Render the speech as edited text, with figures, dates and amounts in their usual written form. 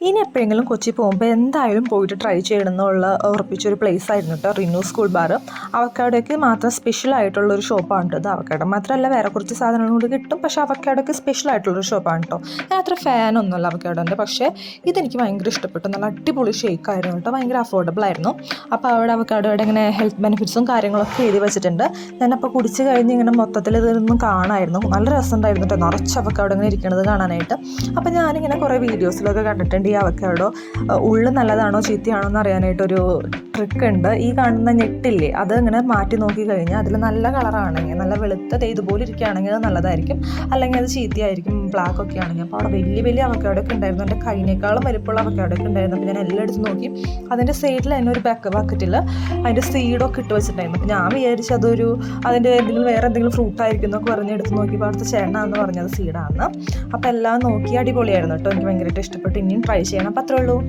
ഇനി എപ്പോഴെങ്കിലും കൊച്ചി പോകുമ്പോൾ എന്തായാലും പോയിട്ട് ട്രൈ ചെയ്യണമെന്നുള്ള ഉറപ്പിച്ചൊരു പ്ലേസ് ആയിരുന്നു കേട്ടോ റിനു സ്കൂൾ ബാർ. അവക്കാടോയ്ക്ക് മാത്രം സ്പെഷ്യൽ ആയിട്ടുള്ളൊരു ഷോപ്പാണ് കേട്ടോ. അവക്കാടോ മാത്രമല്ല വേറെ കുറച്ച് സാധനങ്ങൾ കൂടി കിട്ടും, പക്ഷേ അവക്കാടോയ്ക്ക് സ്പെഷ്യൽ ആയിട്ടുള്ളൊരു ഷോപ്പാണ് കേട്ടോ. ഞാൻ അത്ര ഫാനൊന്നുമല്ല അവക്കാടോൻ്റെ, പക്ഷേ ഇതെനിക്ക് ഭയങ്കര ഇഷ്ടപ്പെട്ടു. നല്ല അടിപൊളി ഷേക്കായിരുന്നു കേട്ടോ, ഭയങ്കര അഫോർഡബിൾ ആയിരുന്നു. അപ്പോൾ അവിടെ അവക്കാടോയുടെ ഇങ്ങനെ ഹെൽത്ത് ബെനിഫിറ്റ്സും കാര്യങ്ങളൊക്കെ എഴുതി വെച്ചിട്ടുണ്ട്. ഞാനപ്പോൾ കുടിച്ച് കഴിഞ്ഞ് ഇങ്ങനെ മൊത്തത്തിൽ ഇതൊന്നും കാണാമായിരുന്നു. നല്ല രസമുണ്ടായിരുന്നു കേട്ടോ, നിറച്ച് അവക്കാടോ ഇങ്ങനെ ഇരിക്കുന്നത് കാണാനായിട്ട്. അപ്പോൾ ഞാനിങ്ങനെ കുറേ വീഡിയോസിലൊക്കെ കണ്ടിട്ടുണ്ട് ഈ അവക്കാടോ ഉള്ളു നല്ലതാണോ ചീത്തയാണോ എന്ന് അറിയാനായിട്ടൊരു ട്രിക്ക് ഉണ്ട്. ഈ കാണുന്ന ഞെട്ടില്ലേ, അത് ഇങ്ങനെ മാറ്റി നോക്കി കഴിഞ്ഞാൽ അതിൽ നല്ല കളറാണെങ്കിൽ, നല്ല വെളുത്തത് ഇതുപോലെ ഇരിക്കുകയാണെങ്കിൽ അത് നല്ലതായിരിക്കും, അല്ലെങ്കിൽ അത് ചീത്തയായിരിക്കും ബ്ലാക്ക് ഒക്കെ ആണെങ്കിൽ. അപ്പോൾ അവിടെ വലിയ വലിയ അവക്കാടൊക്കെ ഉണ്ടായിരുന്നു, എൻ്റെ കൈനേക്കാളും വലിപ്പമുള്ള അവക്കാടൊക്കെ ഉണ്ടായിരുന്നു. അപ്പോൾ ഞാൻ എല്ലാം എടുത്ത് നോക്കി. അതിൻ്റെ സൈഡിൽ തന്നെ ഒരു ബക്കറ്റിൽ അതിൻ്റെ സീഡൊക്കെ ഇട്ട് വെച്ചിട്ടുണ്ടായിരുന്നു. അപ്പോൾ ഞാൻ വിചാരിച്ചു അതിൻ്റെ വേറെ എന്തെങ്കിലും ഫ്രൂട്ട് ആയിരിക്കും എന്നൊക്കെ പറഞ്ഞ് എടുത്ത് നോക്കിയപ്പോൾ അടുത്ത ചേട്ടനാണെന്ന് പറഞ്ഞത് സീഡാണെന്ന്. അപ്പോൾ എല്ലാം നോക്കി അടിപൊളിയായിരുന്നു കേട്ടോ, എനിക്ക് ഭയങ്കരമായിട്ട് ഇഷ്ടപ്പെട്ടു. ഇനിയും ട്രൈ ചെയ്യണം. അപ്പോൾ അത്രേ ഉള്ളൂ.